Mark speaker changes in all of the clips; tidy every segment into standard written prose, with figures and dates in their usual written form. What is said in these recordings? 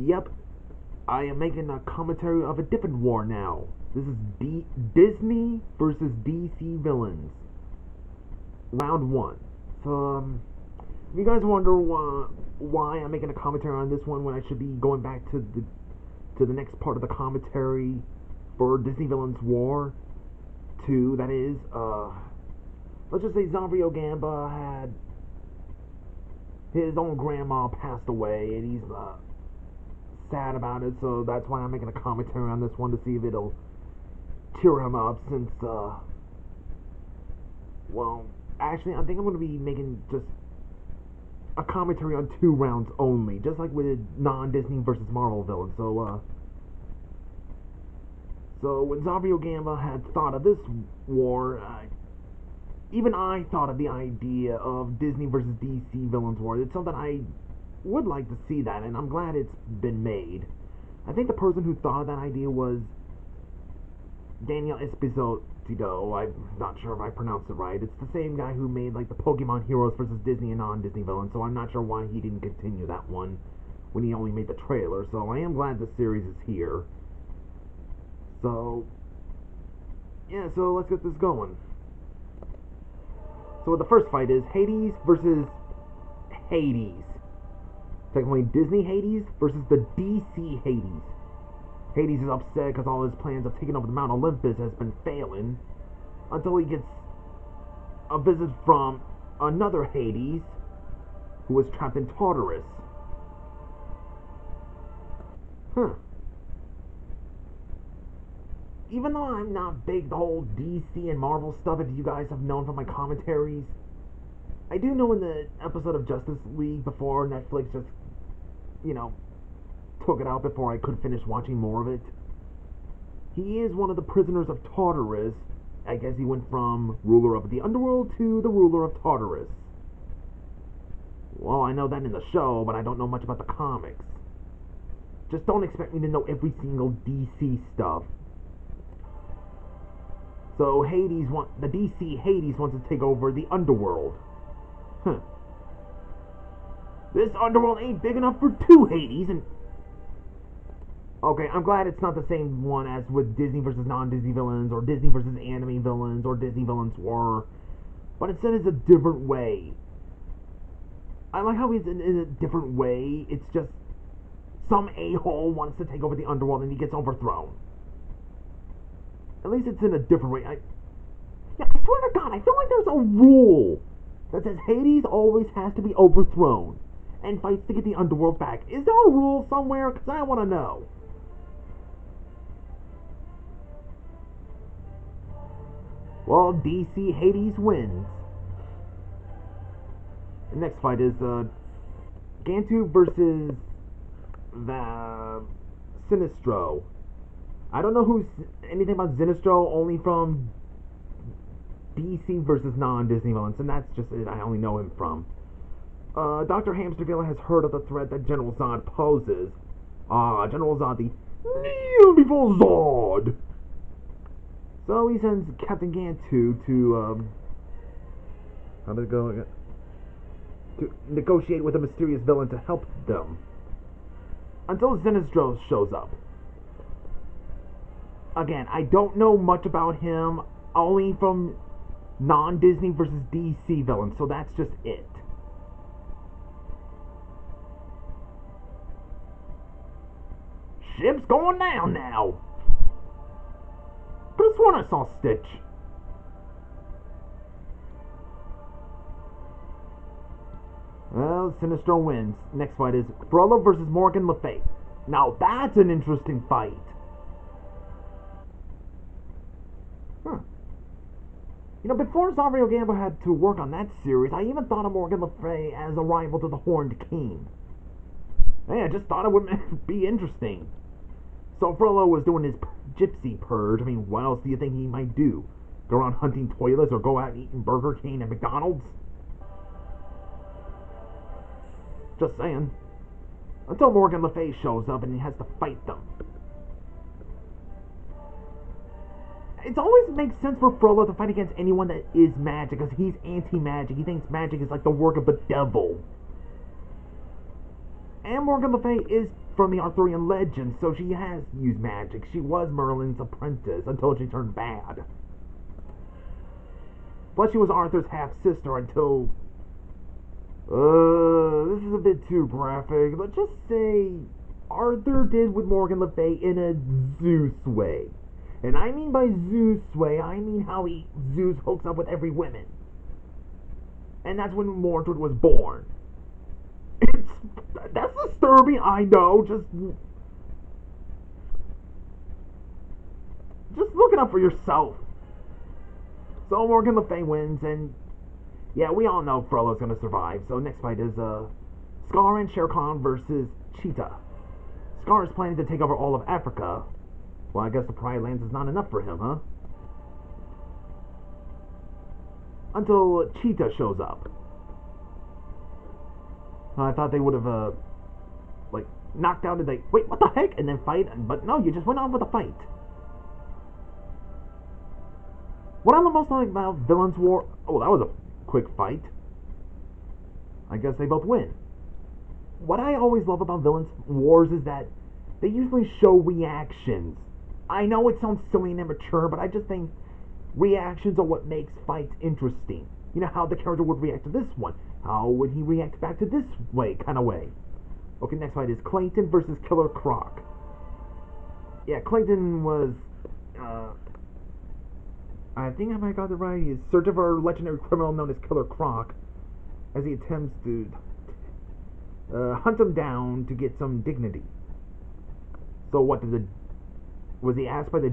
Speaker 1: Yep, I am making a commentary of a different war now. This is Disney versus DC villains. Round 1. So, if you guys wonder why I'm making a commentary on this one when I should be going back to the next part of the commentary for Disney Villains War 2, that is, let's just say Zambrio Gamba had his own grandma passed away, and he's sad about it, so that's why I'm making a commentary on this one, to see if it'll cheer him up, since, well, actually, I think I'm going to be making just a commentary on 2 rounds only, just like with non-Disney versus Marvel villains. So when Zambrio Gamba had thought of this war, even I thought of the idea of Disney versus DC villains war. It's something I would like to see that, and I'm glad it's been made. I think the person who thought of that idea was Daniel Esposito. I'm not sure if I pronounced it right. It's the same guy who made like the Pokemon Heroes versus Disney and non-Disney villains, so I'm not sure why he didn't continue that one when he only made the trailer. So I am glad the series is here. So yeah, so let's get this going. So the first fight is Hades versus Hades. Technically Disney Hades versus the DC Hades. Hades is upset because all his plans of taking over the Mount Olympus has been failing, until he gets a visit from another Hades who was trapped in Tartarus. Even though I'm not big the whole DC and Marvel stuff, if you guys have known from my commentaries, I do know in the episode of Justice League before Netflix just, took it out before I could finish watching more of it, he is one of the prisoners of Tartarus. I guess he went from ruler of the underworld to the ruler of Tartarus. Well, I know that in the show, but I don't know much about the comics. Just don't expect me to know every single DC stuff. So the DC Hades wants to take over the underworld. This underworld ain't big enough for 2 Hades, and okay, I'm glad it's not the same one as with Disney versus non-Disney villains, or Disney versus anime villains, or Disney villains were, but instead it's a different way. I like how it's in a different way. It's just some a-hole wants to take over the underworld and he gets overthrown. At least it's in a different way. I swear to God, I feel like there's a rule that says Hades always has to be overthrown and fights to get the underworld back. Is there a rule somewhere? Because I want to know. Well, DC Hades wins. The next fight is Gantu versus the Sinistro. I don't know anything about Sinistro, only from DC versus non-Disney villains, and that's just it. I only know him from. Dr. Hamsterville has heard of the threat that General Zod poses. General Zod, the kneel before Zod! So he sends Captain Gantu to, how did it go again? To negotiate with a mysterious villain to help them. Until Sinistro shows up. Again, I don't know much about him, only from non-Disney versus DC villains, so that's just it. Ship's going down now! Could've sworn I saw Stitch. Well, Sinistro wins. Next fight is Frollo versus Morgan Le Fay. Now that's an interesting fight. Before Zambrio Gamba had to work on that series, I even thought of Morgan Le Fay as a rival to the Horned King. Hey, I just thought it would be interesting. So Frollo was doing his gypsy purge. I mean, what else do you think he might do? Go around hunting toilets or go out eating Burger King and McDonald's? Just saying. Until Morgan Le Fay shows up and he has to fight them. It always makes sense for Frollo to fight against anyone that is magic, because he's anti-magic. He thinks magic is like the work of the devil. And Morgan Le Fay is from the Arthurian legend, so she has used magic. She was Merlin's apprentice until she turned bad. Plus, she was Arthur's half-sister until... this is a bit too graphic. Let's just say Arthur did with Morgan Le Fay in a Zeus way. And I mean by Zeus way, I mean how Zeus hooks up with every woman. And that's when Mordred was born. That's disturbing, I know. Just look it up for yourself. So Morgan Le Fay wins, and yeah, we all know Frollo's gonna survive. So next fight is Scar and Shere Khan versus Cheetah. Scar is planning to take over all of Africa. Well, I guess the Pride Lands is not enough for him, huh? Until Cheetah shows up. I thought they would have, like, knocked out and they, wait, what the heck? And then fight, but no, you just went on with a fight. What I love most like about Villains War, oh, that was a quick fight. I guess they both win. What I always love about Villains Wars is that they usually show reactions. I know it sounds silly and immature, but I just think reactions are what makes fights interesting. You know how the character would react to this one. How would he react back to this way, kind of way? Okay, next fight is Clayton versus Killer Croc. Yeah, Clayton was, I think I might got it right. He's searching for a legendary criminal known as Killer Croc as he attempts to hunt him down to get some dignity. So what was he asked by the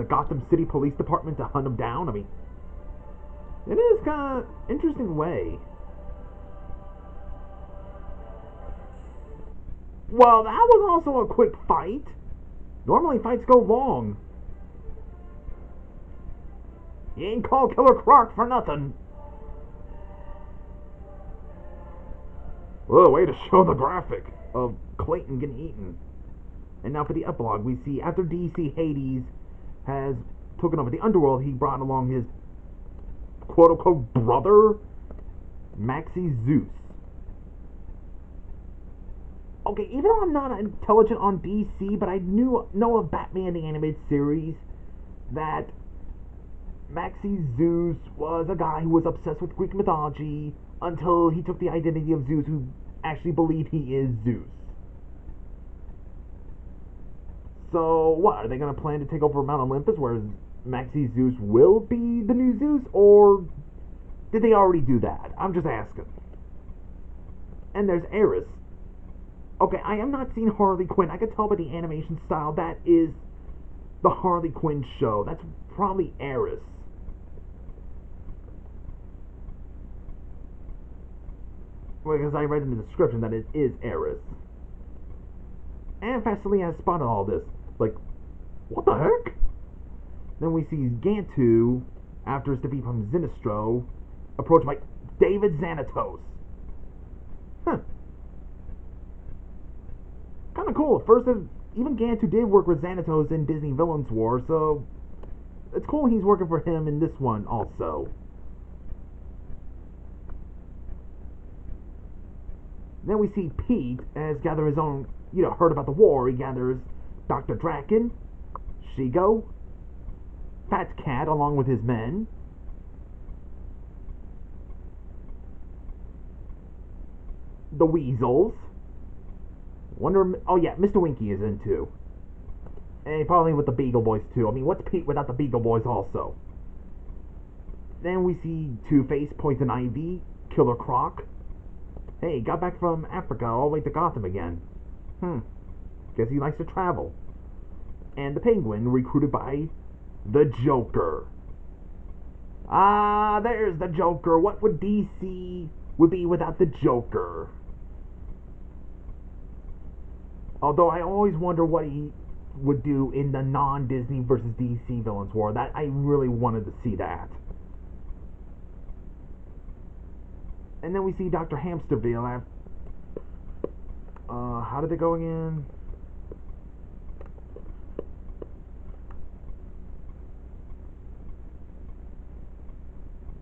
Speaker 1: Gotham City Police Department to hunt him down? I mean, it is kind of interesting way. Well, that was also a quick fight. Normally fights go long. You ain't called Killer Croc for nothing. Whoa, way to show the graphic of Clayton getting eaten. And now for the epilogue, we see after DC Hades has taken over the underworld, he brought along his quote-unquote brother, Maxi Zeus. Okay, even though I'm not intelligent on DC, but I know of Batman the Animated Series, that Maxi Zeus was a guy who was obsessed with Greek mythology until he took the identity of Zeus, who actually believed he is Zeus. So, what, are they going to plan to take over Mount Olympus, where Maxi Zeus will be the new Zeus, or did they already do that? I'm just asking. And there's Eris. Okay, I am not seeing Harley Quinn. I can tell by the animation style that is the Harley Quinn show. That's probably Eris. Well, because I read in the description that it is Eris. And Facility has spotted all this. Like, what the heck? Then we see Gantu, after his defeat from Sinistro, approached by David Xanatos. Huh. Kind of cool. First, even Gantu did work with Xanatos in Disney Villains War, so it's cool he's working for him in this one also. Then we see Pete has gathered his own, heard about the war. He gathers Dr. Draken, Shigo, Fat Cat along with his men, the Weasels, oh yeah, Mr. Winky is in too. And probably with the Beagle Boys too. I mean, what's Pete without the Beagle Boys also? Then we see Two-Face, Poison Ivy, Killer Croc. Hey, got back from Africa all the way to Gotham again. Guess he likes to travel. And the Penguin, recruited by the Joker. Ah, there's the Joker. What would DC would be without the Joker? Although I always wonder what he would do in the non-Disney versus DC Villains War. That I really wanted to see that. And then we see Dr. Hamsterville. How did it go again?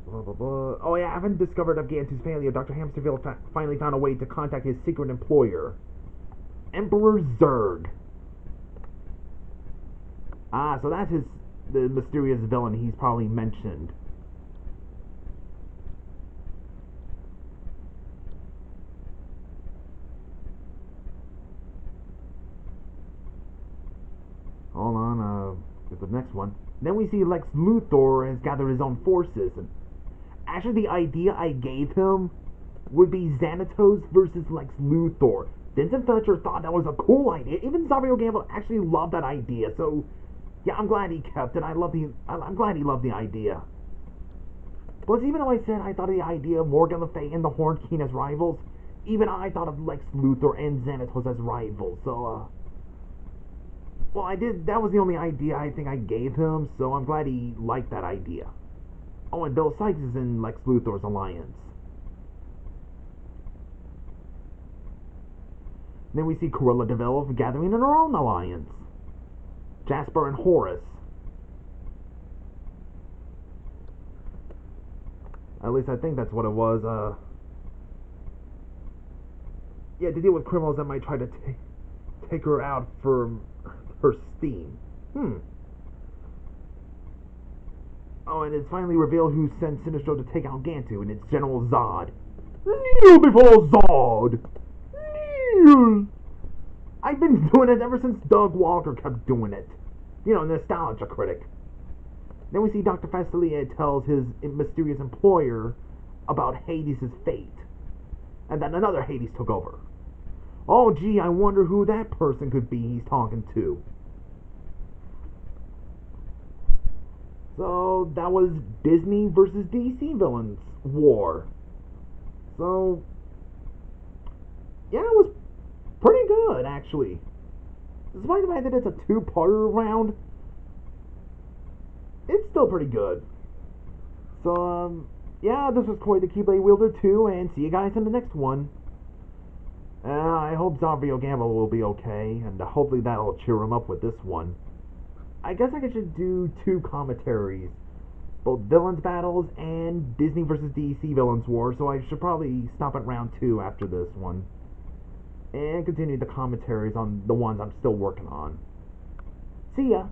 Speaker 1: Blah, blah, blah. Oh yeah, I haven't discovered of Gantu's failure. Dr. Hamsterville finally found a way to contact his secret employer. Emperor Zurg. Ah, so that's the mysterious villain he's probably mentioned. Hold on, get the next one. Then we see Lex Luthor has gathered his own forces, and actually the idea I gave him would be Xanatos versus Lex Luthor. Vincent Fletcher thought that was a cool idea. Even Xavier Gamble actually loved that idea, so yeah, I'm glad he kept it. I'm glad he loved the idea. Plus, even though I said I thought of the idea of Morgan Le Fay and the Horned King as rivals, even I thought of Lex Luthor and Xanatos as rivals, so well, I did. That was the only idea I think I gave him, so I'm glad he liked that idea. Oh, and Bill Sykes is in Lex Luthor's alliance. Then we see Cruella de Vil gathering in her own alliance. Jasper and Horus. At least I think that's what it was. Yeah, to deal with criminals that might try to take her out for her steam. Oh, and it's finally revealed who sent Sinistro to take out Gantu, and it's General Zod. Kneel before Zod! Kneel! I've been doing it ever since Doug Walker kept doing it. You know, nostalgia critic. Then we see Dr. Facilier tells his mysterious employer about Hades' fate, and that another Hades took over. Oh gee, I wonder who that person could be he's talking to. So that was Disney versus DC villains war. So yeah, it was pretty good actually. Despite the fact that it's a two-parter round, it's still pretty good. So yeah, this was quite the Keyblade Wielder 2, and see you guys in the next one. I hope Xavier Gamble will be okay, and hopefully that'll cheer him up with this one. I guess I should do two commentaries, both villains battles and Disney vs. DC villains war, so I should probably stop at round 2 after this one, and continue the commentaries on the ones I'm still working on. See ya!